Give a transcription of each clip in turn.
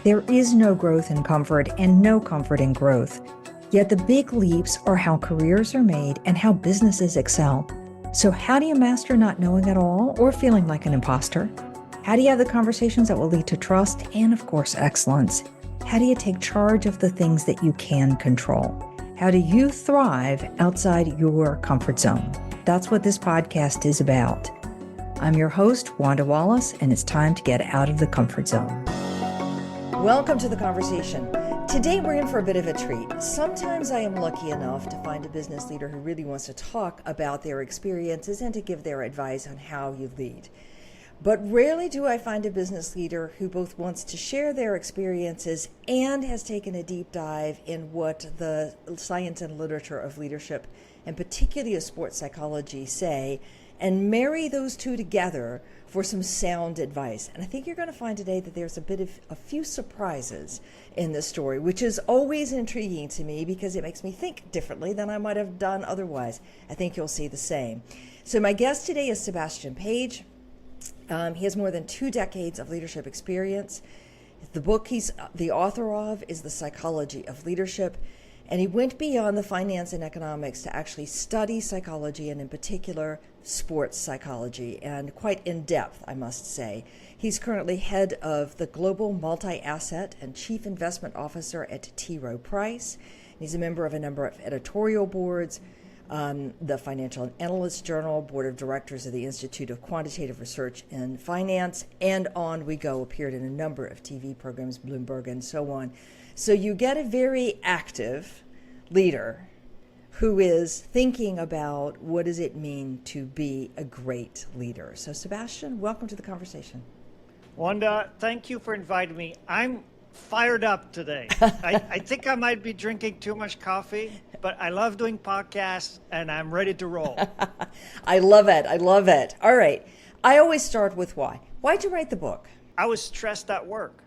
There is no growth in comfort and no comfort in growth. Yet the big leaps are how careers are made and how businesses excel. So how do you master not knowing at all or feeling like an imposter? How do you have the conversations that will lead to trust and, of course, excellence? How do you take charge of the things that you can control? How do you thrive outside your comfort zone? That's what this podcast is about. I'm your host, Wanda Wallace, and it's time to get out of the comfort zone. Welcome to the conversation. Today we're in for a bit of a treat. Sometimes I am lucky enough to find a business leader who really wants to talk about their experiences and to give their advice on how you lead. But rarely do I find a business leader who both wants to share their experiences and has taken a deep dive in what the science and literature of leadership, and particularly of sports psychology, say, and marry those two together for some sound advice. And I think you're going to find today that there's a few surprises in this story, which is always intriguing to me because it makes me think differently than I might have done otherwise. I think you'll see the same. So my guest today is Sébastien Page. He has more than 2 decades of leadership experience. The book he's the author of is The Psychology of Leadership, and he went beyond the finance and economics to actually study psychology, and in particular, sports psychology, and quite in depth, I must say. He's currently head of the Global Multi-Asset and Chief Investment Officer at T. Rowe Price. He's a member of a number of editorial boards, the Financial Analyst Journal, Board of Directors of the Institute of Quantitative Research in Finance, and on we go, appeared in a number of TV programs, Bloomberg and so on. So you get a very active leader who is thinking about what does it mean to be a great leader. So Sébastien, welcome to the conversation. Wanda, thank you for inviting me. I'm fired up today. I think I might be drinking too much coffee, but I love doing podcasts and I'm ready to roll. I love it. I love it. All right. I always start with why. Why'd you write the book? I was stressed at work.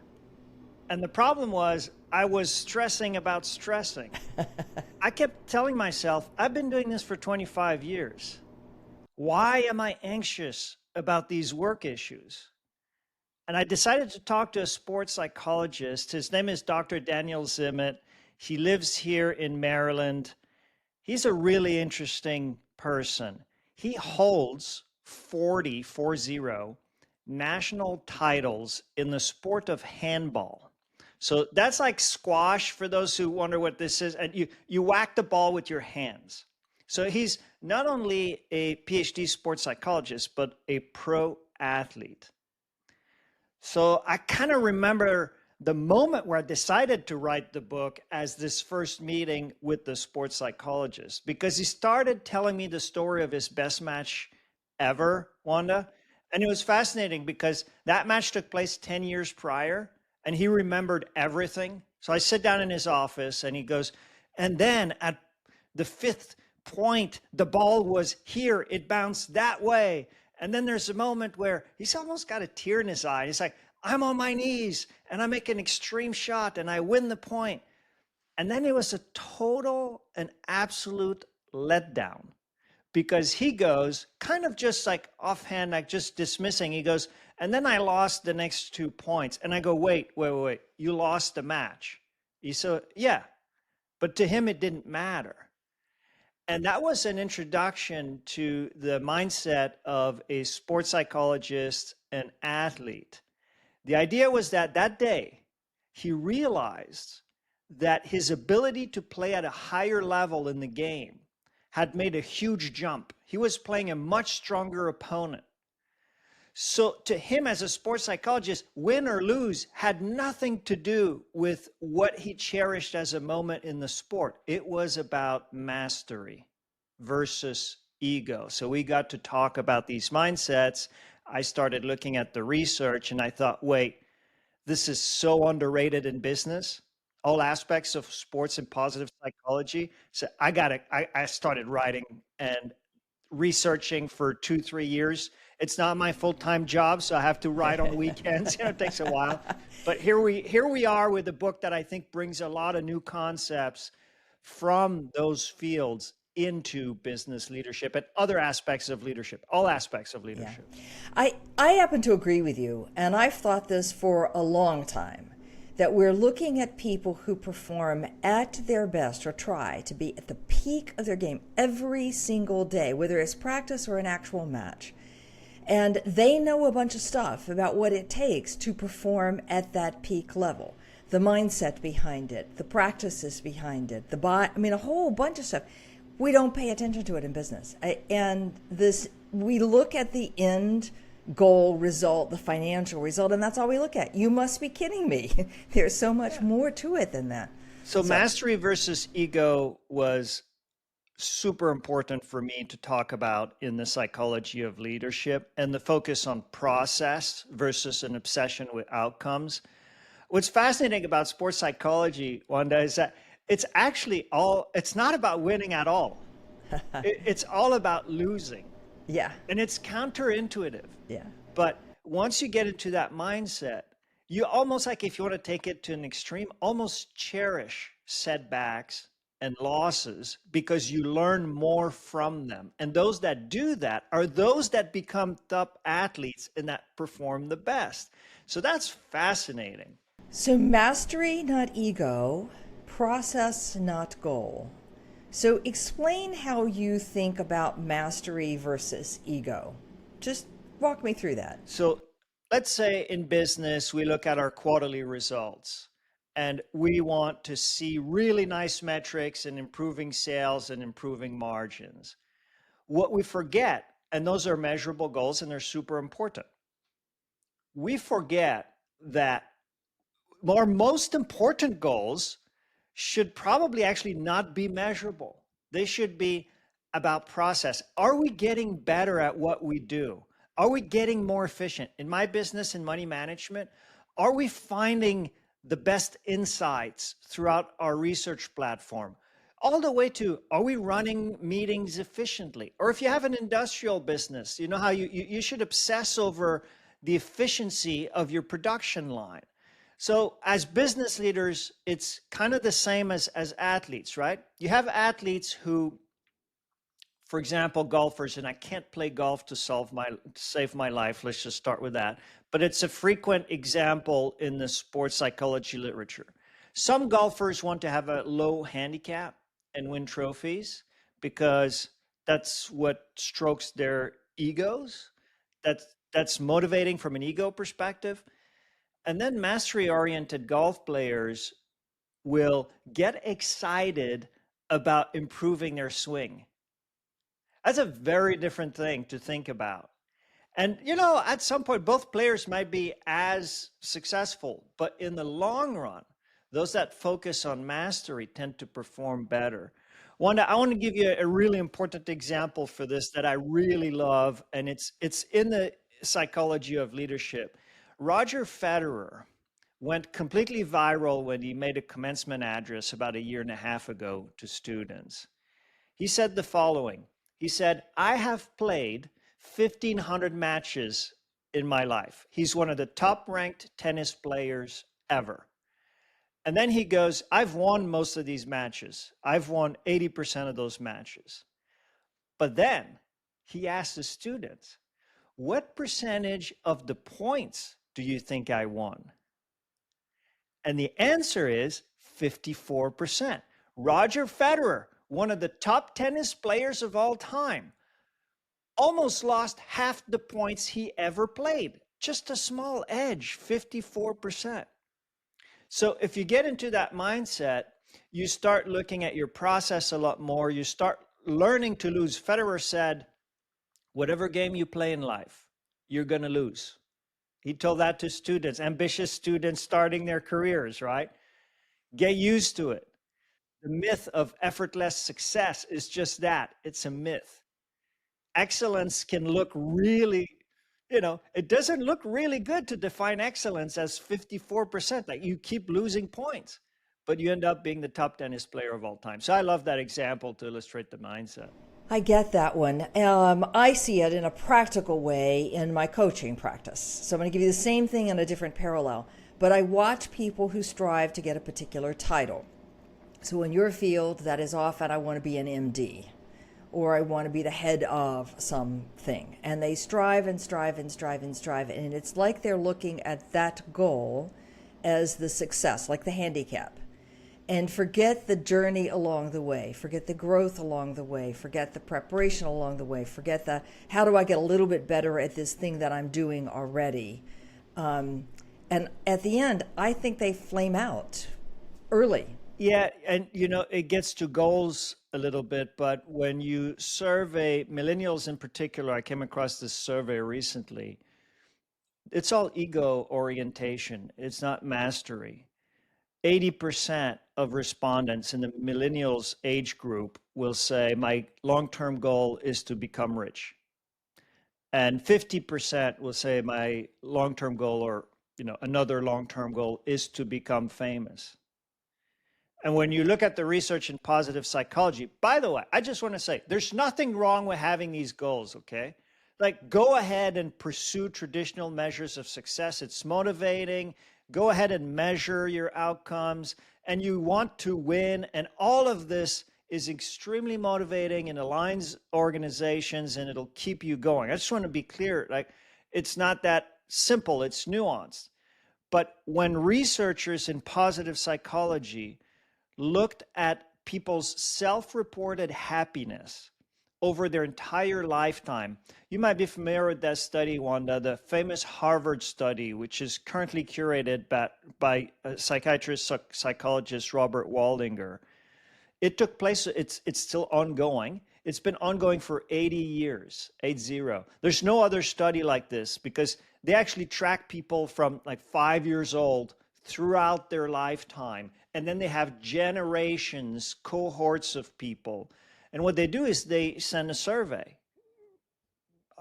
And the problem was I was stressing about stressing. I kept telling myself, I've been doing this for 25 years. Why am I anxious about these work issues? And I decided to talk to a sports psychologist. His name is Dr. Daniel Zimmett. He lives here in Maryland. He's a really interesting person. He holds 40 national titles in the sport of handball. So that's like squash for those who wonder what this is. And you whack the ball with your hands. So he's not only a PhD sports psychologist, but a pro athlete. So I kind of remember the moment where I decided to write the book as this first meeting with the sports psychologist, because he started telling me the story of his best match ever, Wanda. And it was fascinating because that match took place 10 years prior and he remembered everything. So I sit down in his office and he goes, and then at the 5th point, the ball was here, it bounced that way. And then there's a moment where he's almost got a tear in his eye. He's like, I'm on my knees and I make an extreme shot and I win the point. And then it was a total and absolute letdown because he goes kind of just like offhand, like just dismissing. He goes, and then I lost the next 2 points. And I go, wait, you lost the match. He said, yeah, but to him, it didn't matter. And that was an introduction to the mindset of a sports psychologist and athlete. The idea was that day, he realized that his ability to play at a higher level in the game had made a huge jump. He was playing a much stronger opponent. So to him as a sports psychologist, win or lose had nothing to do with what he cherished as a moment in the sport. It was about mastery versus ego. So we got to talk about these mindsets. I started looking at the research and I thought, wait, this is so underrated in business, all aspects of sports and positive psychology. So I started writing and researching for 2-3 years. It's not my full-time job, so I have to write on the weekends. It takes a while. But here we are with a book that I think brings a lot of new concepts from those fields into business leadership and other aspects of leadership, all aspects of leadership. Yeah. I happen to agree with you, and I've thought this for a long time, that we're looking at people who perform at their best or try to be at the peak of their game every single day, whether it's practice or an actual match. And they know a bunch of stuff about what it takes to perform at that peak level. The mindset behind it, the practices behind it, a whole bunch of stuff. We don't pay attention to it in business. We look at the end goal result, the financial result, and that's all we look at. You must be kidding me. There's so much more to it than that. So mastery versus ego was super important for me to talk about in the psychology of leadership, and the focus on process versus an obsession with outcomes. What's fascinating about sports psychology, Wanda, is that it's not about winning at all. It's all about losing. Yeah. And it's counterintuitive. Yeah. But once you get into that mindset, you almost, like, if you want to take it to an extreme, almost cherish setbacks and losses because you learn more from them. And those that do that are those that become top athletes and that perform the best. So that's fascinating. So mastery, not ego, process, not goal. So explain how you think about mastery versus ego. Just walk me through that. So let's say in business, we look at our quarterly results and we want to see really nice metrics and improving sales and improving margins. What we forget, and those are measurable goals and they're super important, we forget that our most important goals should probably actually not be measurable. They should be about process. Are we getting better at what we do? Are we getting more efficient? In my business and money management, are we finding the best insights throughout our research platform? All the way to, are we running meetings efficiently? Or if you have an industrial business, you know how you should obsess over the efficiency of your production line. So as business leaders, it's kind of the same as athletes, right? You have athletes who, for example, golfers, and I can't play golf to save my life. Let's just start with that. But it's a frequent example in the sports psychology literature. Some golfers want to have a low handicap and win trophies because that's what strokes their egos. That's motivating from an ego perspective. And then mastery-oriented golf players will get excited about improving their swing. That's a very different thing to think about. And, at some point, both players might be as successful, but in the long run, those that focus on mastery tend to perform better. Wanda, I want to give you a really important example for this that I really love, and it's in the psychology of leadership. Roger Federer went completely viral when he made a commencement address about 1.5 years ago to students. He said the following. He said, I have played 1,500 matches in my life. He's one of the top ranked tennis players ever. And then he goes, I've won most of these matches. I've won 80% of those matches. But then he asked the students, what percentage of the points do you think I won? And the answer is 54%. Roger Federer, one of the top tennis players of all time, almost lost half the points he ever played. Just a small edge, 54%. So if you get into that mindset, you start looking at your process a lot more. You start learning to lose. Federer said, whatever game you play in life, you're going to lose. He told that to students, ambitious students starting their careers, right? Get used to it. The myth of effortless success is just that. It's a myth. Excellence can look really, it doesn't look really good to define excellence as 54%. Like, you keep losing points, but you end up being the top tennis player of all time. So I love that example to illustrate the mindset. I get that one. I see it in a practical way in my coaching practice. So I'm going to give you the same thing in a different parallel. But I watch people who strive to get a particular title. So in your field, that is often, I want to be an MD, or I want to be the head of something. And they strive and strive and strive and strive. And it's like they're looking at that goal as the success, like the handicap, and forget the journey along the way, forget the growth along the way, forget the preparation along the way, forget the how do I get a little bit better at this thing that I'm doing already. And at the end, I think they flame out early. Yeah, and it gets to goals a little bit, but when you survey millennials in particular, I came across this survey recently. It's all ego orientation. It's not mastery. 80% of respondents in the millennials age group will say, my long-term goal is to become rich. And 50% will say my long-term goal or another long-term goal is to become famous. And when you look at the research in positive psychology, by the way, I just want to say there's nothing wrong with having these goals, okay? Like, go ahead and pursue traditional measures of success. It's motivating. Go ahead and measure your outcomes. And you want to win. And all of this is extremely motivating and aligns organizations, and it'll keep you going. I just want to be clear. Like, it's not that simple. It's nuanced. But when researchers in positive psychology looked at people's self-reported happiness over their entire lifetime. You might be familiar with that study, Wanda, the famous Harvard study, which is currently curated by psychiatrist, psychologist Robert Waldinger. It took place, it's still ongoing. It's been ongoing for 80 years, 80. There's no other study like this because they actually track people from like 5 years old throughout their lifetime. And then they have generations, cohorts of people. And what they do is they send a survey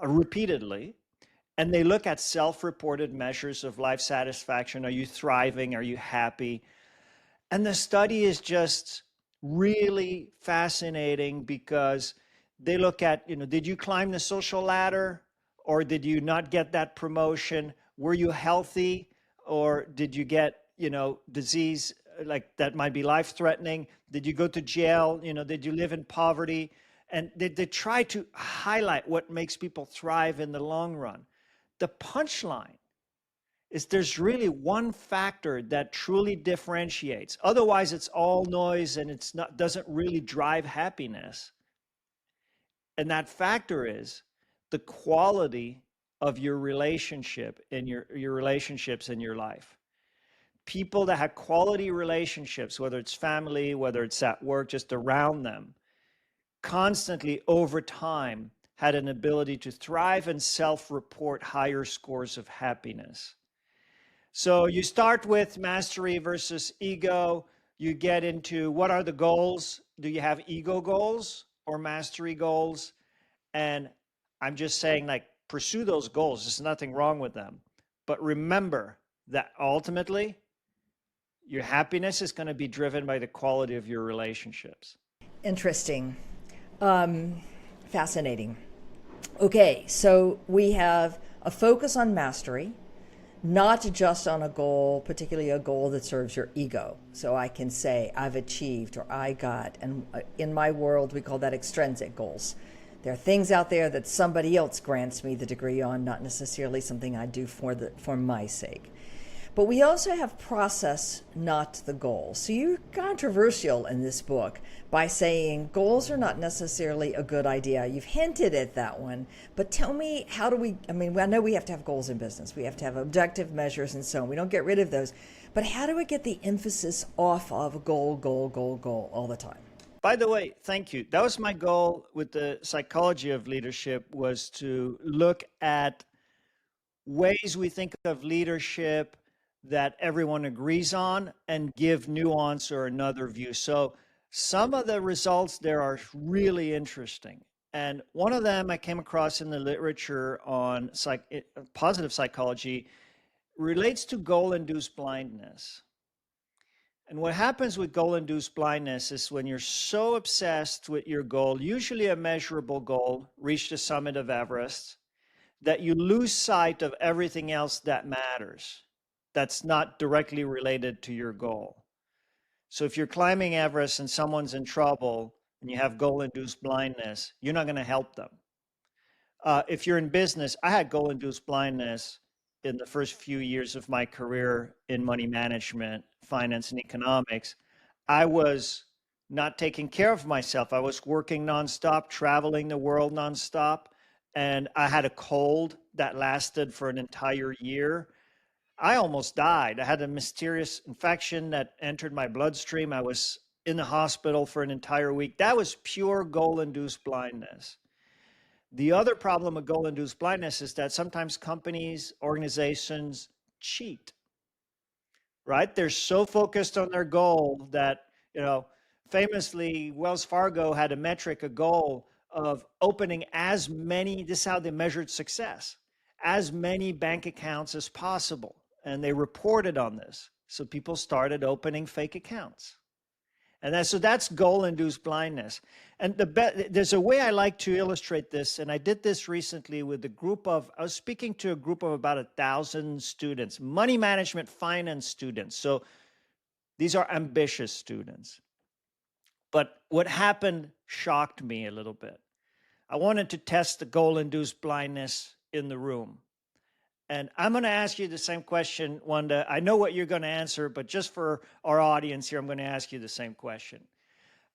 repeatedly, and they look at self-reported measures of life satisfaction. Are you thriving? Are you happy? And the study is just really fascinating because they look at, did you climb the social ladder or did you not get that promotion? Were you healthy or did you get, disease like that might be life-threatening? Did you go to jail? Did you live in poverty? And they try to highlight what makes people thrive in the long run. The punchline is there's really one factor that truly differentiates. Otherwise, it's all noise and doesn't really drive happiness. And that factor is the quality of your relationship and your relationships in your life. People that have quality relationships, whether it's family, whether it's at work, just around them, constantly over time had an ability to thrive and self-report higher scores of happiness. So you start with mastery versus ego. You get into what are the goals? Do you have ego goals or mastery goals? And I'm just saying, like, pursue those goals. There's nothing wrong with them. But remember that ultimately, your happiness is going to be driven by the quality of your relationships. Interesting. Fascinating. Okay, so we have a focus on mastery, not just on a goal, particularly a goal that serves your ego. So I can say I've achieved or I got, and in my world we call that extrinsic goals. There are things out there that somebody else grants me the degree on, not necessarily something I do for my sake. But we also have process, not the goal. So you're controversial in this book by saying goals are not necessarily a good idea. You've hinted at that one, but tell me, how do we, I know we have to have goals in business. We have to have objective measures and so on. We don't get rid of those. But how do we get the emphasis off of goal, goal, goal, goal all the time? By the way, thank you. That was my goal with the psychology of leadership, was to look at ways we think of leadership that everyone agrees on and give nuance or another view. So some of the results there are really interesting. And one of them I came across in the literature on positive psychology relates to goal-induced blindness. And what happens with goal-induced blindness is when you're so obsessed with your goal, usually a measurable goal, reach the summit of Everest, that you lose sight of everything else that matters, that's not directly related to your goal. So if you're climbing Everest and someone's in trouble and you have goal-induced blindness, you're not going to help them. If you're in business, I had goal-induced blindness in the first few years of my career in money management, finance, and economics, I was not taking care of myself. I was working nonstop, traveling the world nonstop, and I had a cold that lasted for an entire year. I almost died. I had a mysterious infection that entered my bloodstream. I was in the hospital for an entire week. That was pure goal-induced blindness. The other problem with goal-induced blindness is that sometimes companies, organizations cheat, right? They're so focused on their goal that, famously, Wells Fargo had a metric, a goal of opening as many, this is how they measured success, as many bank accounts as possible. And they reported on this. So people started opening fake accounts. And that's goal-induced blindness. And there's a way I like to illustrate this, and I did this recently with I was speaking to a group of about 1,000 students, money management finance students. So these are ambitious students. But what happened shocked me a little bit. I wanted to test the goal-induced blindness in the room. And I'm going to ask you the same question, Wanda. I know what you're going to answer, but just for our audience here, I'm going to ask you the same question.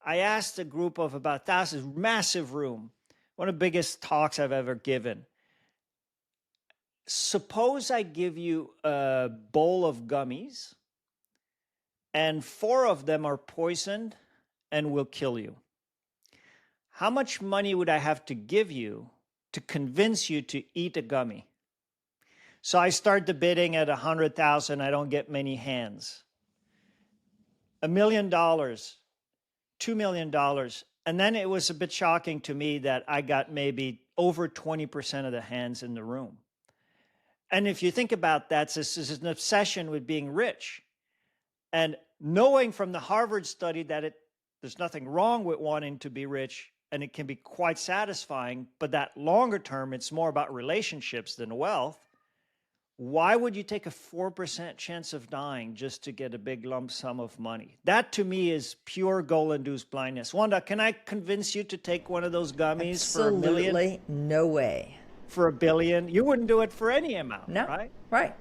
I asked a group of about 1,000, massive room, one of the biggest talks I've ever given. Suppose I give you a bowl of gummies, and 4 of them are poisoned and will kill you. How much money would I have to give you to convince you to eat a gummy? So I start the bidding at 100,000. I don't get many hands. $1 million, $2 million. And then it was a bit shocking to me that I got maybe over 20% of the hands in the room. And if you think about that, this is an obsession with being rich. And knowing from the Harvard study that there's nothing wrong with wanting to be rich, and it can be quite satisfying, but that longer term, it's more about relationships than wealth. Why would you take a 4% chance of dying just to get a big lump sum of money? That to me is pure goal-induced blindness. Wanda, can I convince you to take one of those gummies for $1 million? Absolutely no way. For $1 billion? You wouldn't do it for any amount, No, right? right.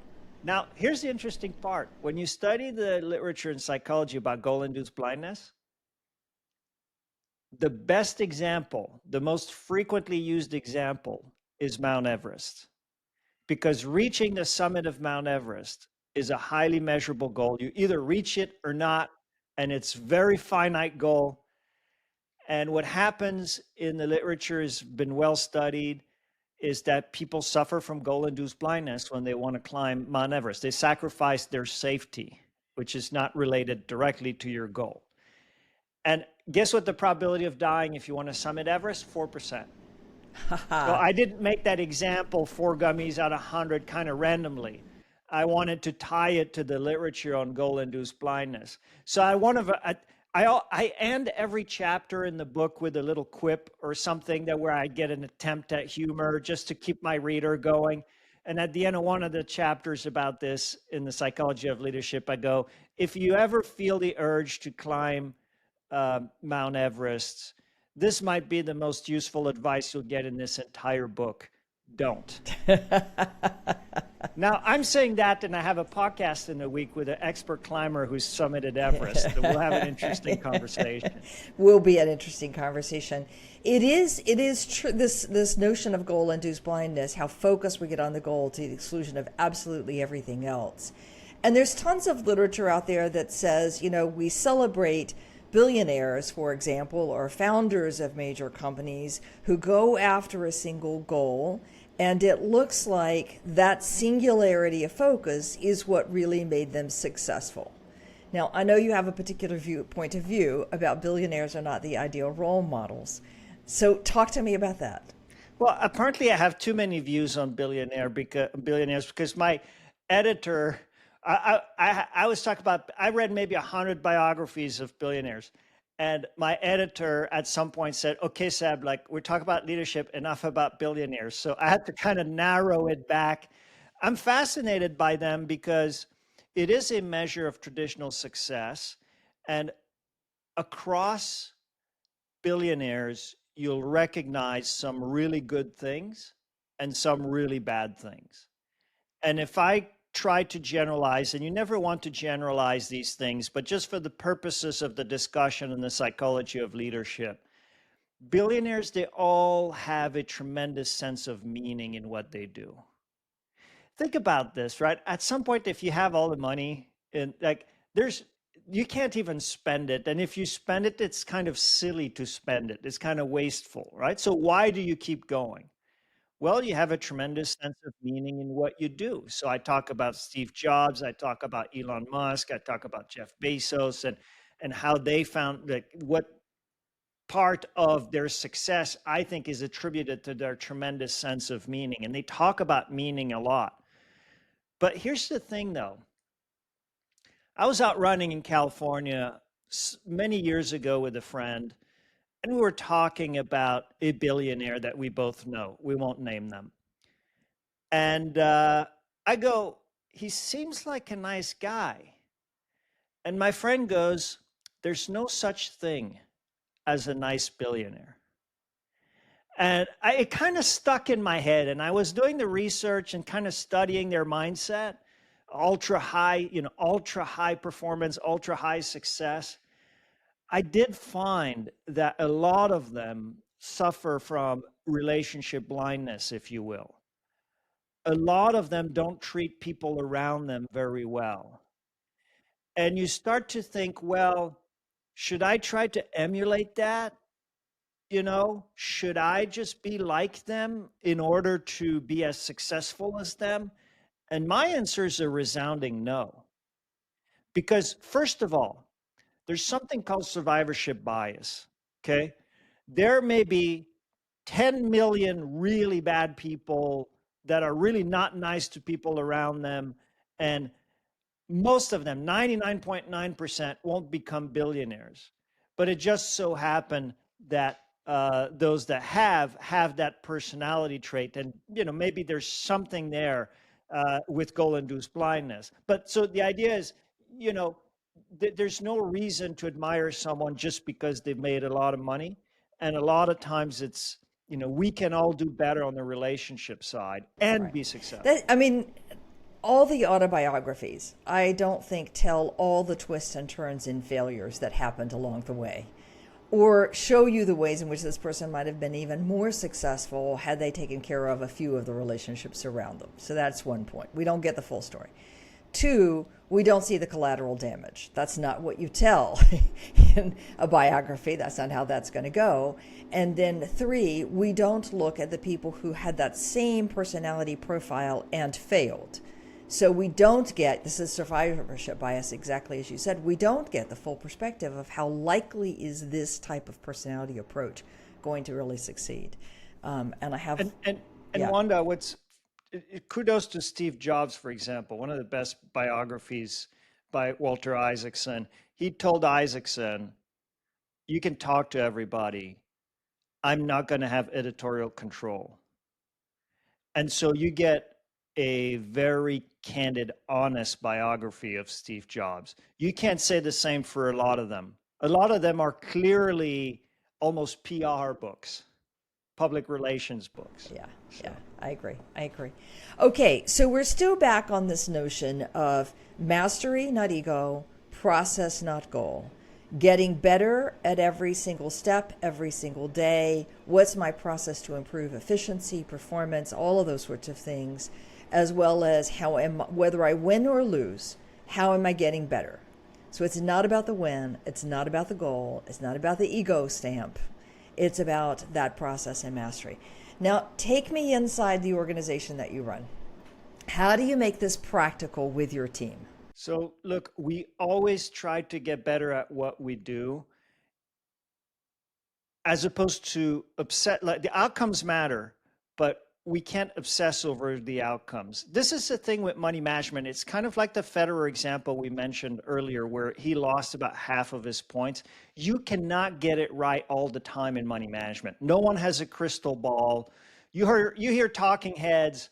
Now, here's the interesting part. When you study the literature in psychology about goal-induced blindness, the best example, the most frequently used example is Mount Everest. Because reaching the summit of Mount Everest is a highly measurable goal. You either reach it or not, and it's a very finite goal. And what happens in the literature has been well studied is that people suffer from goal-induced blindness when they want to climb Mount Everest. They sacrifice their safety, which is not related directly to your goal. And guess what the probability of dying if you want to summit Everest? 4%. So I didn't make that example 4 gummies out of 100 kind of randomly. I wanted to tie it to the literature on goal-induced blindness. So I end every chapter in the book with a little quip or something where I get an attempt at humor just to keep my reader going. And at the end of one of the chapters about this in the Psychology of Leadership, I go, if you ever feel the urge to climb Mount Everest, this might be the most useful advice you'll get in this entire book. Don't. Now, I'm saying that, and I have a podcast in a week with an expert climber who's summited Everest. And we'll have an interesting conversation. Will be an interesting conversation. It is true. This notion of goal-induced blindness, how focused we get on the goal to the exclusion of absolutely everything else. And there's tons of literature out there that says, we celebrate billionaires, for example, or founders of major companies who go after a single goal, and it looks like that singularity of focus is what really made them successful. Now, I know you have a particular point of view about billionaires are not the ideal role models. So talk to me about that. Well, apparently I have too many views on billionaires because my editor, I was talking about, I read maybe 100 biographies of billionaires. And my editor at some point said, okay, Seb, we're talking about leadership, enough about billionaires. So I had to kind of narrow it back. I'm fascinated by them because it is a measure of traditional success. And across billionaires, you'll recognize some really good things and some really bad things. And if I try to generalize, and you never want to generalize these things, but just for the purposes of the discussion and the psychology of leadership, billionaires, they all have a tremendous sense of meaning in what they do. Think about this, right? At some point, if you have all the money and like there's you can't even spend it. And if you spend it, it's kind of silly to spend it. It's kind of wasteful, right? So why do you keep going? Well, you have a tremendous sense of meaning in what you do. So I talk about Steve Jobs, I talk about Elon Musk, I talk about Jeff Bezos and how they found like what part of their success I think is attributed to their tremendous sense of meaning. And they talk about meaning a lot. But here's the thing though. I was out running in California many years ago with a friend, and we were talking about a billionaire that we both know. We won't name them. And I go, he seems like a nice guy. And my friend goes, there's no such thing as a nice billionaire. And it kind of stuck in my head. And I was doing the research and kind of studying their mindset, ultra high, ultra high performance, ultra high success. I did find that a lot of them suffer from relationship blindness, if you will. A lot of them don't treat people around them very well. And you start to think, well, should I try to emulate that? Should I just be like them in order to be as successful as them? And my answer is a resounding no. Because, first of all, there's something called survivorship bias. Okay. There may be 10 million really bad people that are really not nice to people around them. And most of them, 99.9%, won't become billionaires. But it just so happened that those that have that personality trait, and maybe there's something there with goal-induced blindness. But so the idea is, there's no reason to admire someone just because they've made a lot of money, and a lot of times it's we can all do better on the relationship side and be successful. All the autobiographies, I don't think, tell all the twists and turns and failures that happened along the way, or show you the ways in which this person might have been even more successful had they taken care of a few of the relationships around them. So that's one point. We don't get the full story. Two, we don't see the collateral damage. That's not what you tell in a biography. That's not how that's going to go. And then three, we don't look at the people who had that same personality profile and failed. So we don't get, this is survivorship bias, exactly as you said, we don't get the full perspective of how likely is this type of personality approach going to really succeed. And I have... And Wanda, kudos to Steve Jobs, for example, one of the best biographies by Walter Isaacson. He told Isaacson, you can talk to everybody. I'm not going to have editorial control. And so you get a very candid, honest biography of Steve Jobs. You can't say the same for a lot of them. A lot of them are clearly almost PR books, public relations books. Yeah, I agree. Okay, so we're still back on this notion of mastery, not ego, process, not goal. Getting better at every single step, every single day. What's my process to improve efficiency, performance, all of those sorts of things, as well as whether I win or lose, how am I getting better? So it's not about the win, it's not about the goal, it's not about the ego stamp. It's about that process and mastery. Now, take me inside the organization that you run. How do you make this practical with your team? So look, we always try to get better at what we do, as opposed to like the outcomes matter, but we can't obsess over the outcomes. This is the thing with money management. It's kind of like the Federer example we mentioned earlier, where he lost about half of his points. You cannot get it right all the time in money management. No one has a crystal ball. You hear talking heads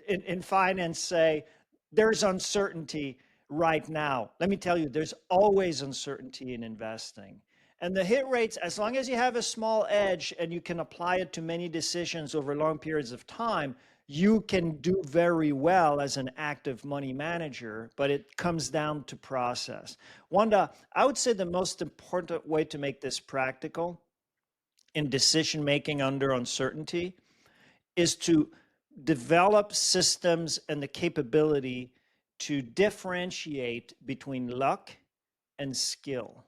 in finance say, there's uncertainty right now. Let me tell you, there's always uncertainty in investing. And the hit rates, as long as you have a small edge and you can apply it to many decisions over long periods of time, you can do very well as an active money manager, but it comes down to process. Wanda, I would say the most important way to make this practical in decision making under uncertainty is to develop systems and the capability to differentiate between luck and skill.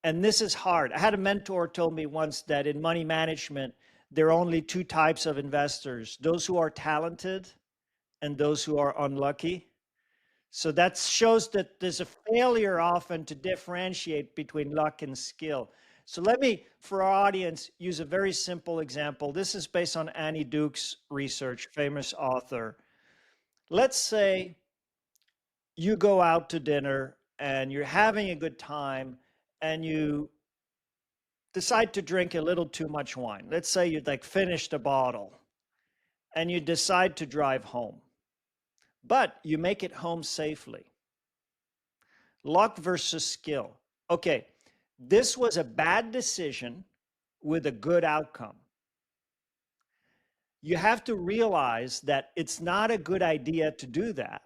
And this is hard. I had a mentor told me once that in money management, there are only two types of investors: those who are talented and those who are unlucky. So that shows that there's a failure often to differentiate between luck and skill. So let me, for our audience, use a very simple example. This is based on Annie Duke's research, famous author. Let's say you go out to dinner and you're having a good time and you decide to drink a little too much wine. Let's say you'd like finished a bottle and you decide to drive home, but you make it home safely. Luck versus skill. Okay, this was a bad decision with a good outcome. You have to realize that it's not a good idea to do that,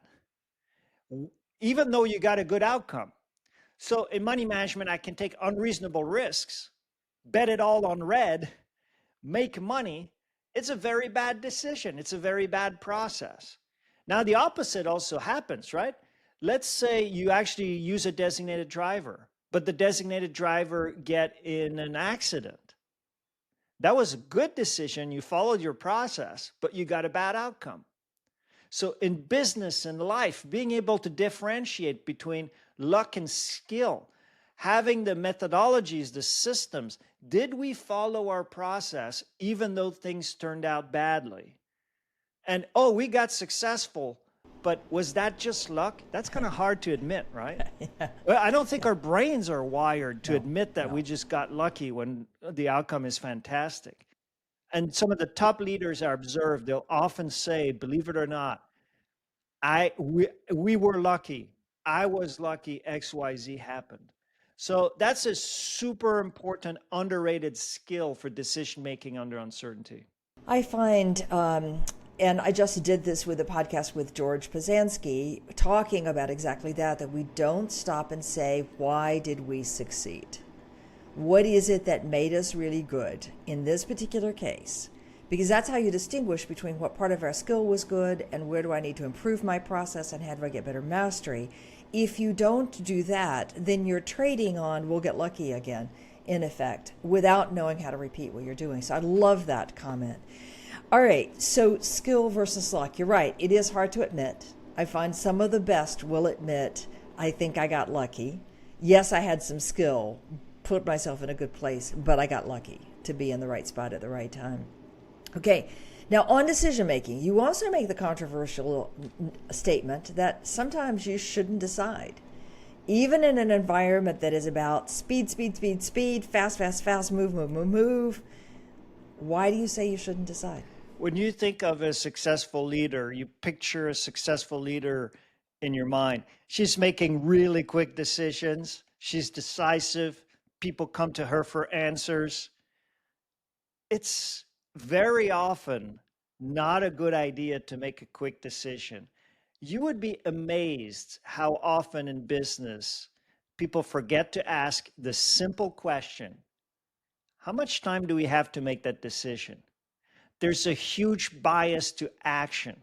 even though you got a good outcome. So in money management, I can take unreasonable risks, bet it all on red, make money. It's a very bad decision. It's a very bad process. Now, the opposite also happens, right? Let's say you actually use a designated driver, but the designated driver get in an accident. That was a good decision. You followed your process, but you got a bad outcome. So in business and life, being able to differentiate between luck and skill, having the methodologies, the systems, did we follow our process even though things turned out badly? And oh, we got successful, but was that just luck? That's kind of hard to admit, right? Yeah. Well, I don't think our brains are wired to admit that no. we just got lucky when the outcome is fantastic. And some of the top leaders I observed, they'll often say, believe it or not, we were lucky. I was lucky, XYZ happened. So that's a super important, underrated skill for decision making under uncertainty. I find, and I just did this with a podcast with George Pazansky, talking about exactly that, that we don't stop and say, why did we succeed? What is it that made us really good in this particular case? Because that's how you distinguish between what part of our skill was good and where do I need to improve my process and how do I get better mastery. If you don't do that, then you're trading on we'll get lucky again, in effect, without knowing how to repeat what you're doing. So I love that comment. All right, so skill versus luck. You're right, it is hard to admit. I find some of the best will admit, I think I got lucky. Yes, I had some skill, put myself in a good place, but I got lucky to be in the right spot at the right time. Okay, now on decision making, you also make the controversial statement that sometimes you shouldn't decide. Even in an environment that is about speed, fast, move. Why do you say you shouldn't decide? When you think of a successful leader, you picture a successful leader in your mind. She's making really quick decisions. She's decisive. People come to her for answers. It's very often not a good idea to make a quick decision. You would be amazed how often in business people forget to ask the simple question, how much time do we have to make that decision? There's a huge bias to action.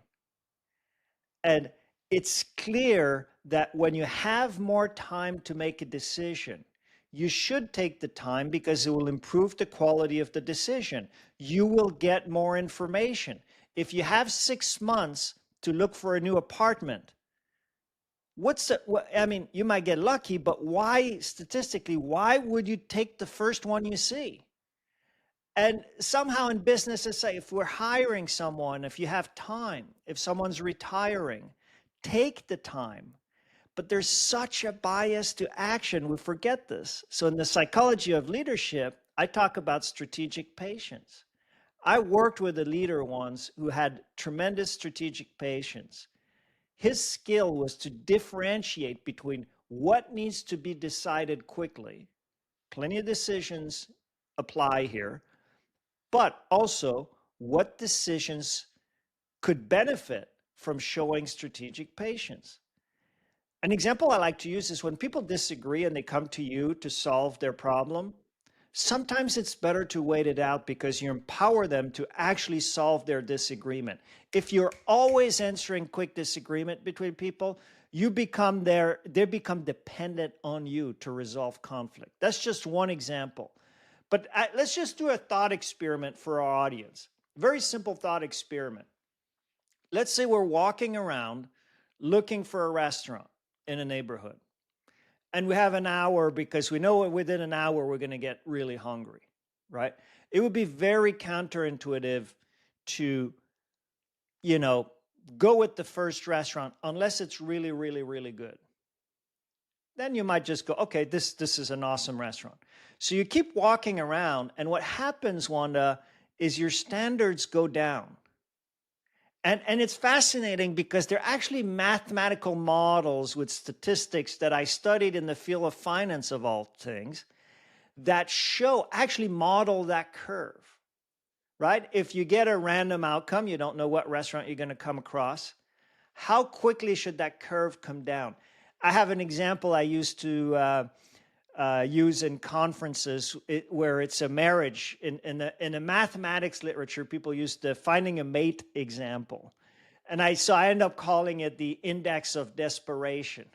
And it's clear that when you have more time to make a decision, you should take the time because it will improve the quality of the decision. You will get more information. If you have 6 months to look for a new apartment, you might get lucky, but why, statistically, why would you take the first one you see? And somehow in business, it's like if we're hiring someone, if you have time, if someone's retiring, take the time. But there's such a bias to action, we forget this. So in the psychology of leadership, I talk about strategic patience. I worked with a leader once who had tremendous strategic patience. His skill was to differentiate between what needs to be decided quickly. Plenty of decisions apply here, but also what decisions could benefit from showing strategic patience. An example I like to use is when people disagree and they come to you to solve their problem. Sometimes it's better to wait it out because you empower them to actually solve their disagreement. If you're always answering quick disagreement between people, they become dependent on you to resolve conflict. That's just one example. But let's just do a thought experiment for our audience. Very simple thought experiment. Let's say we're walking around looking for a restaurant in a neighborhood. And we have an hour because we know within an hour we're going to get really hungry, right? It would be very counterintuitive to, go with the first restaurant unless it's really, really, really good. Then you might just go, okay, this is an awesome restaurant. So you keep walking around, and what happens, Wanda, is your standards go down. And it's fascinating because they're actually mathematical models with statistics that I studied in the field of finance, of all things, that actually model that curve, right? If you get a random outcome, you don't know what restaurant you're going to come across, how quickly should that curve come down? I have an example I used to use in conferences where it's a marriage. In the mathematics literature, people use the finding a mate example. And I end up calling it the index of desperation.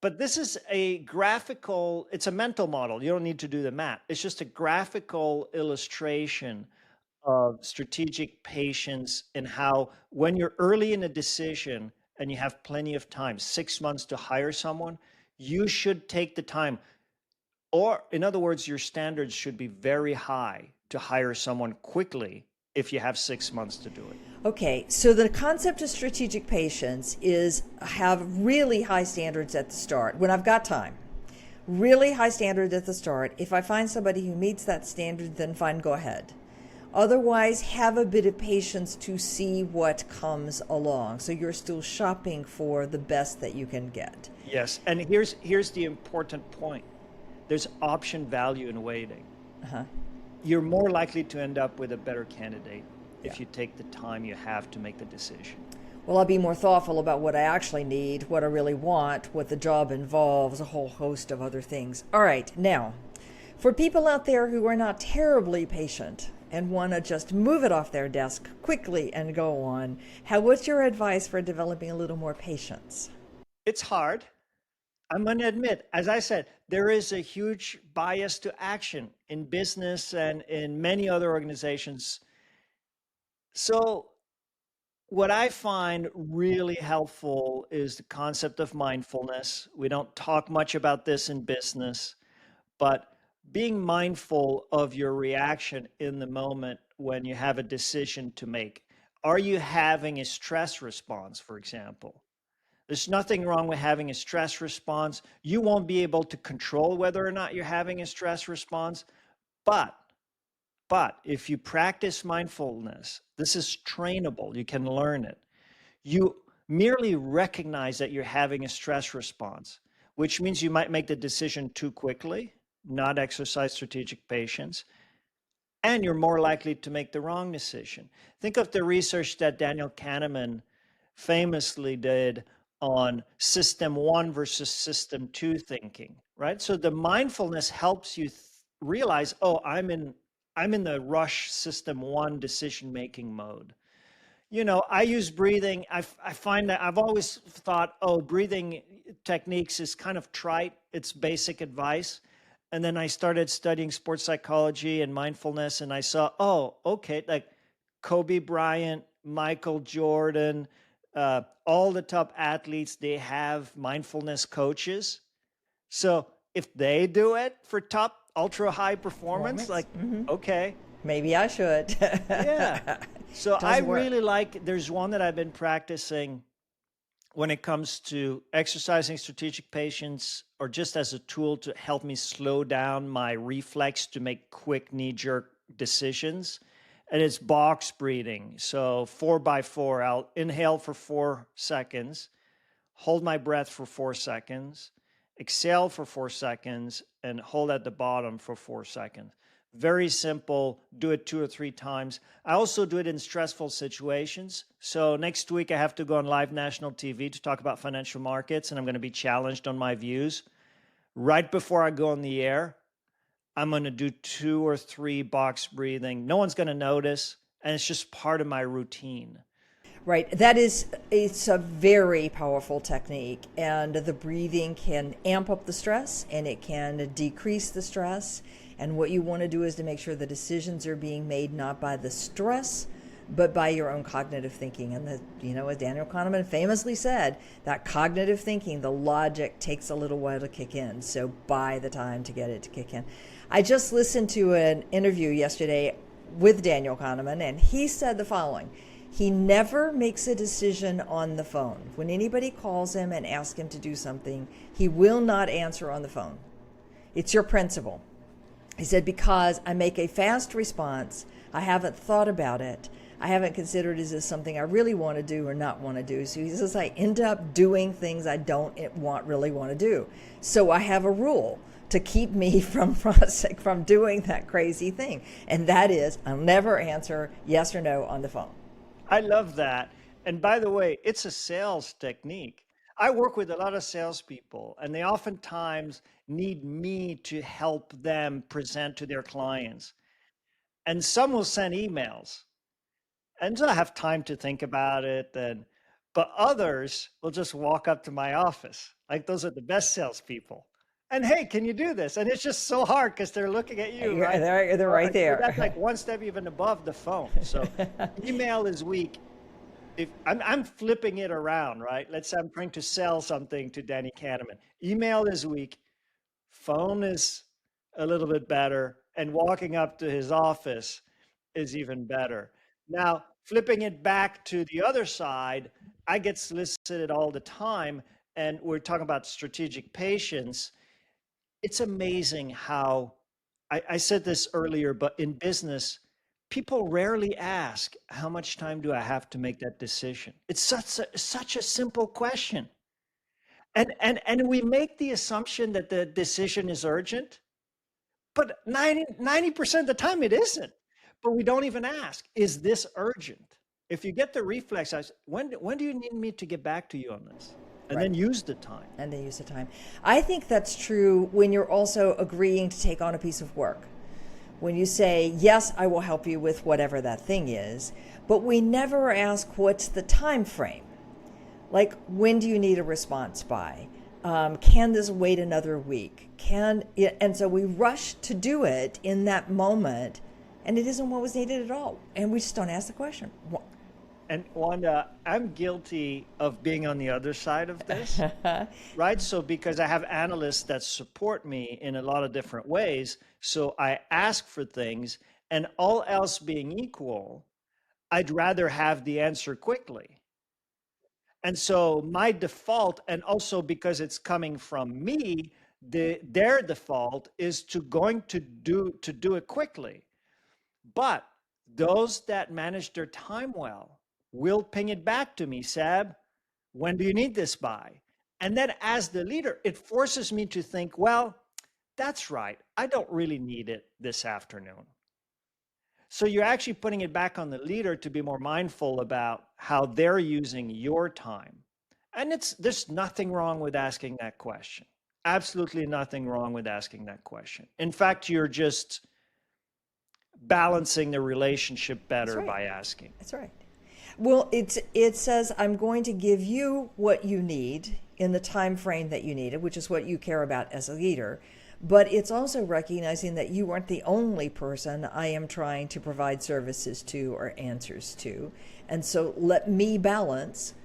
But this is it's a mental model. You don't need to do the math. It's just a graphical illustration of strategic patience and how when you're early in a decision and you have plenty of time, 6 months to hire someone, you should take the time. Or, in other words, your standards should be very high to hire someone quickly if you have 6 months to do it. Okay, so the concept of strategic patience is have really high standards at the start when I've got time. Really high standard at the start. If I find somebody who meets that standard, then fine, go ahead. Otherwise, have a bit of patience to see what comes along. So you're still shopping for the best that you can get. Yes, and here's the important point. There's option value in waiting. Uh-huh. You're more likely to end up with a better candidate if you take the time you have to make the decision. Well, I'll be more thoughtful about what I actually need, what I really want, what the job involves, a whole host of other things. All right, now, for people out there who are not terribly patient and want to just move it off their desk quickly and go on, what's your advice for developing a little more patience? It's hard. I'm going to admit, as I said, there is a huge bias to action in business and in many other organizations. So what I find really helpful is the concept of mindfulness. We don't talk much about this in business, but being mindful of your reaction in the moment when you have a decision to make. Are you having a stress response, for example? There's nothing wrong with having a stress response. You won't be able to control whether or not you're having a stress response, but if you practice mindfulness, this is trainable. You can learn it. You merely recognize that you're having a stress response, which means you might make the decision too quickly, not exercise strategic patience, and you're more likely to make the wrong decision. Think of the research that Daniel Kahneman famously did on system 1 versus system 2 thinking, right? So the mindfulness helps you realize, oh, I'm in the rush system 1 decision-making mode. I use breathing. I find that I've always thought, oh, breathing techniques is kind of trite. It's basic advice. And then I started studying sports psychology and mindfulness, and I saw, oh, okay, like Kobe Bryant, Michael Jordan, all the top athletes, they have mindfulness coaches. So if they do it for top ultra high performance, okay. Maybe I should. Yeah. So I really there's one that I've been practicing when it comes to exercising strategic patience, or just as a tool to help me slow down my reflex to make quick knee-jerk decisions. And it's box breathing. So 4x4, I'll inhale for 4 seconds, hold my breath for 4 seconds, exhale for 4 seconds, and hold at the bottom for 4 seconds. Very simple. Do it 2 or 3 times. I also do it in stressful situations. So next week I have to go on live national TV to talk about financial markets, and I'm going to be challenged on my views. Right before I go on the air, I'm going to do 2 or 3 box breathing. No one's going to notice, and it's just part of my routine. Right. It's a very powerful technique, and the breathing can amp up the stress and it can decrease the stress. And what you want to do is to make sure the decisions are being made not by the stress, but by your own cognitive thinking. And as Daniel Kahneman famously said, that cognitive thinking, the logic takes a little while to kick in. So buy the time to get it to kick in. I just listened to an interview yesterday with Daniel Kahneman, and he said the following. He never makes a decision on the phone. When anybody calls him and asks him to do something, he will not answer on the phone. It's your principle. He said, because I make a fast response, I haven't thought about it. I haven't considered, is this something I really want to do or not want to do? So he says, I end up doing things I don't really want to do. So I have a rule to keep me from doing that crazy thing. And that is, I'll never answer yes or no on the phone. I love that. And by the way, it's a sales technique. I work with a lot of salespeople, and they oftentimes need me to help them present to their clients. And some will send emails, and so I have time to think about it. But others will just walk up to my office. Like those are the best salespeople. And hey, can you do this? And it's just so hard because they're looking at you, right? They're right there. That's like one step even above the phone. So email is weak. If I'm flipping it around, right? Let's say I'm trying to sell something to Danny Kahneman. Email is weak. Phone is a little bit better. And walking up to his office is even better. Now, flipping it back to the other side, I get solicited all the time. And we're talking about strategic patience. It's amazing how I said this earlier, but in business, people rarely ask, how much time do I have to make that decision? It's such a simple question. And we make the assumption that the decision is urgent, but 90% of the time it isn't. But we don't even ask, is this urgent? If you get the reflex, when do you need me to get back to you on this? And Right. then use the time. And they use the time. I think that's true when you're also agreeing to take on a piece of work. When you say, yes, I will help you with whatever that thing is, but we never ask what's the time frame. Like, when do you need a response by? Can this wait another week? And so we rush to do it in that moment, and it isn't what was needed at all. And we just don't ask the question. And Wanda, I'm guilty of being on the other side of this, right? So because I have analysts that support me in a lot of different ways, so I ask for things, and all else being equal, I'd rather have the answer quickly. And so my default, and also because it's coming from me, their default is to do it quickly. But those that manage their time well will ping it back to me, Seb, when do you need this by? And then as the leader, it forces me to think, well, that's right. I don't really need it this afternoon. So you're actually putting it back on the leader to be more mindful about how they're using your time. And there's nothing wrong with asking that question. Absolutely nothing wrong with asking that question. In fact, you're just balancing the relationship better by asking. That's right. Well, it says I'm going to give you what you need in the time frame that you need it, which is what you care about as a leader. But it's also recognizing that you aren't the only person I am trying to provide services to or answers to. And so let me balance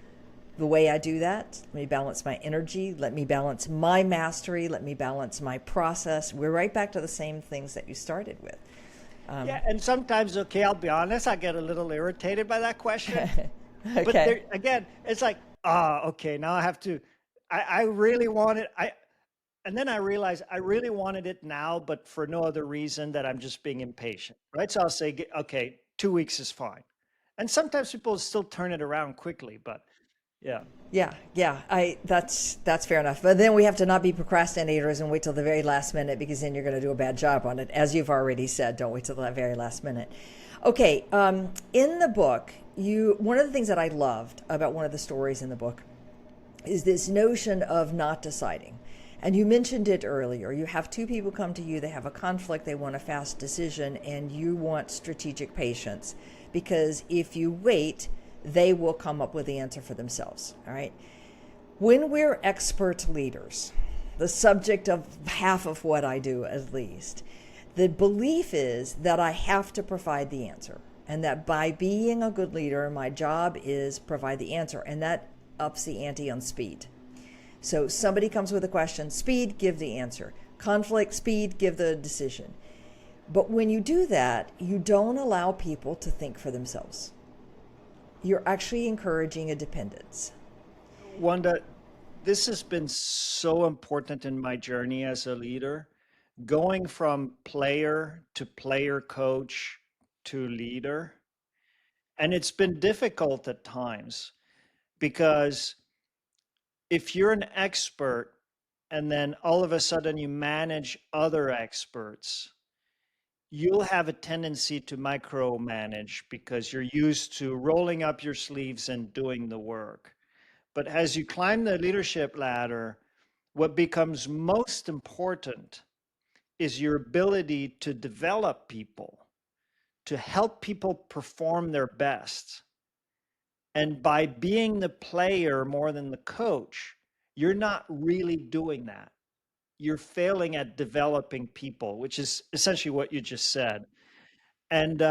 the way I do that. Let me balance my energy. Let me balance my mastery. Let me balance my process. We're right back to the same things that you started with. Yeah, and sometimes, okay, I'll be honest, I get a little irritated by that question. Okay. But there, again, it's like, okay, now I have to, I really want it. And then I realize I really wanted it now, but for no other reason that I'm just being impatient, right? So I'll say, okay, 2 weeks is fine. And sometimes people still turn it around quickly, but Yeah. Yeah, yeah, I that's fair enough. But then we have to not be procrastinators and wait till the very last minute, because then you're going to do a bad job on it. As you've already said, don't wait till the very last minute. Okay, in the book, you one of the things that I loved about one of the stories in the book is this notion of not deciding. And you mentioned it earlier. You have two people come to you, they have a conflict, they want a fast decision, and you want strategic patience. Because if you wait, they will come up with the answer for themselves. All right. When we're expert leaders, the subject of half of what I do at least, the belief is that I have to provide the answer. And that by being a good leader, my job is provide the answer. And that ups the ante on speed. So somebody comes with a question, speed, give the answer. Conflict, speed, give the decision. But when you do that, you don't allow people to think for themselves. You're actually encouraging a dependence. Wanda, this has been so important in my journey as a leader, going from player to player coach to leader. And it's been difficult at times because if you're an expert and then all of a sudden you manage other experts, you'll have a tendency to micromanage because you're used to rolling up your sleeves and doing the work. But as you climb the leadership ladder, what becomes most important is your ability to develop people, to help people perform their best. And by being the player more than the coach, you're not really doing that. You're failing at developing people, which is essentially what you just said. And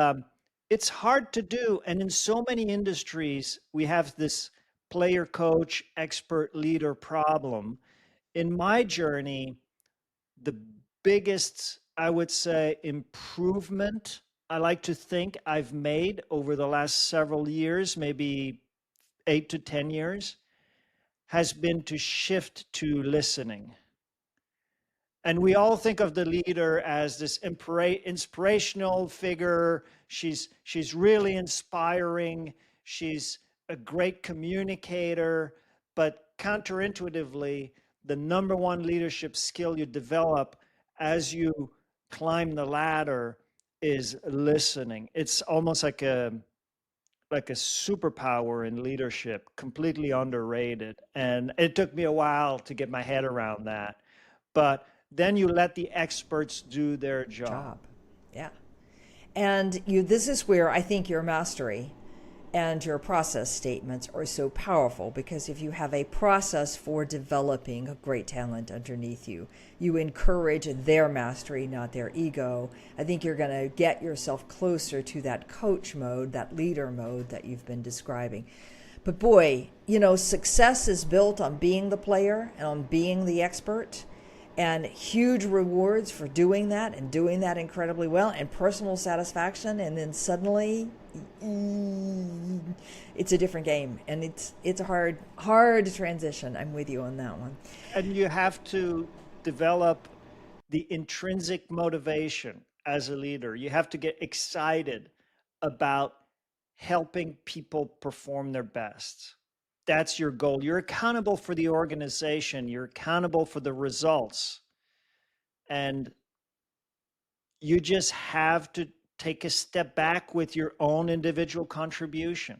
it's hard to do. And in so many industries, we have this player coach, expert leader problem. In my journey, the biggest, I would say, improvement I like to think I've made over the last several years, maybe 8 to 10 years, has been to shift to listening. And we all think of the leader as this inspirational figure. She's really inspiring. She's a great communicator. But counterintuitively, the number one leadership skill you develop as you climb the ladder is listening. It's almost like a superpower in leadership, completely underrated. And it took me a while to get my head around that. But then you let the experts do their job. Job. Yeah. And this is where I think your mastery and your process statements are so powerful, because if you have a process for developing a great talent underneath you, you encourage their mastery, not their ego. I think you're going to get yourself closer to that coach mode, that leader mode that you've been describing. But boy, success is built on being the player and on being the expert, and huge rewards for doing that and doing that incredibly well, and personal satisfaction. And then suddenly it's a different game, and it's a hard transition. I'm with you on that one. And you have to develop the intrinsic motivation as a leader. You have to get excited about helping people perform their best. That's your goal. You're accountable for the organization, you're accountable for the results. And you just have to take a step back with your own individual contribution.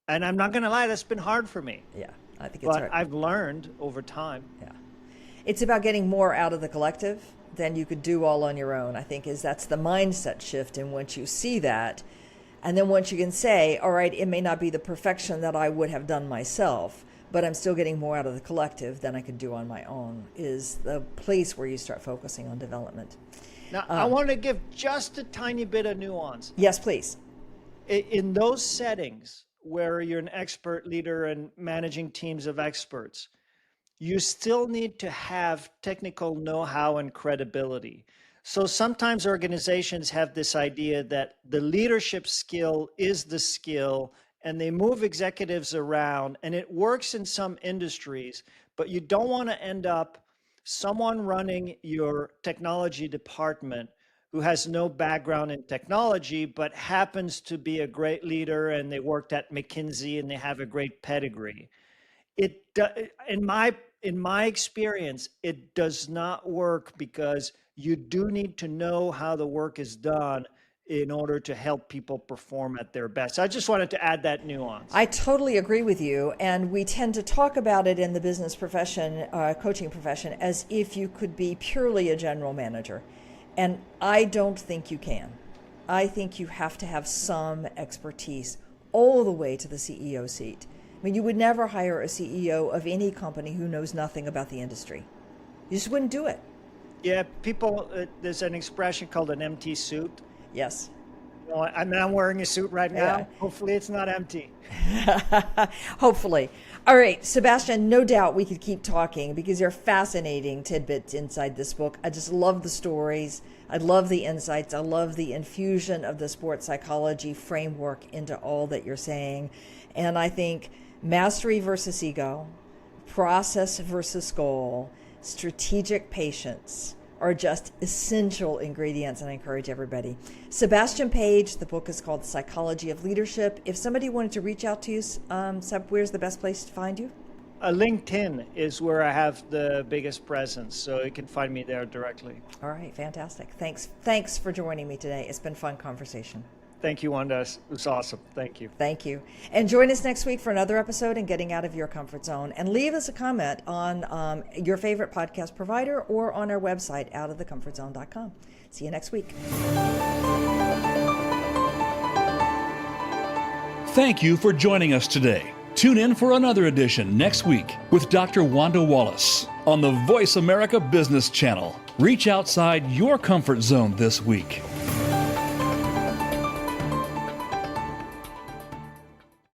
And I'm not going to lie, that's been hard for me. Yeah, I think it's But hard. I've learned over time. Yeah, it's about getting more out of the collective than you could do all on your own. I think that's the mindset shift. And once you see that, and then once you can say, all right, it may not be the perfection that I would have done myself, but I'm still getting more out of the collective than I could do on my own, is the place where you start focusing on development. Now, I want to give just a tiny bit of nuance. Yes, please. In those settings where you're an expert leader and managing teams of experts, you still need to have technical know-how and credibility. So sometimes organizations have this idea that the leadership skill is the skill, and they move executives around, and it works in some industries, but you don't want to end up someone running your technology department who has no background in technology, but happens to be a great leader, and they worked at McKinsey and they have a great pedigree. In my experience, it does not work because you do need to know how the work is done in order to help people perform at their best. I just wanted to add that nuance. I totally agree with you. And we tend to talk about it in the business profession, coaching profession, as if you could be purely a general manager. And I don't think you can. I think you have to have some expertise all the way to the CEO seat. I mean, you would never hire a CEO of any company who knows nothing about the industry. You just wouldn't do it. Yeah, people, there's an expression called an empty suit. Yes. Well, I'm wearing a suit right now. Yeah. Hopefully it's not empty. Hopefully. All right, Sebastian, no doubt we could keep talking because there are fascinating tidbits inside this book. I just love the stories. I love the insights. I love the infusion of the sports psychology framework into all that you're saying. And I think mastery versus ego, process versus goal, strategic patience are just essential ingredients, and I encourage everybody. Sebastian Page, the book is called Psychology of Leadership. If somebody wanted to reach out to you, Seb, where's the best place to find you? LinkedIn is where I have the biggest presence, so you can find me there directly. All right, fantastic. Thanks for joining me today. It's been a fun conversation. Thank you, Wanda. It was awesome. Thank you. Thank you. And join us next week for another episode in Getting Out of Your Comfort Zone. And leave us a comment on your favorite podcast provider or on our website, outofthecomfortzone.com. See you next week. Thank you for joining us today. Tune in for another edition next week with Dr. Wanda Wallace on the Voice America Business Channel. Reach outside your comfort zone this week.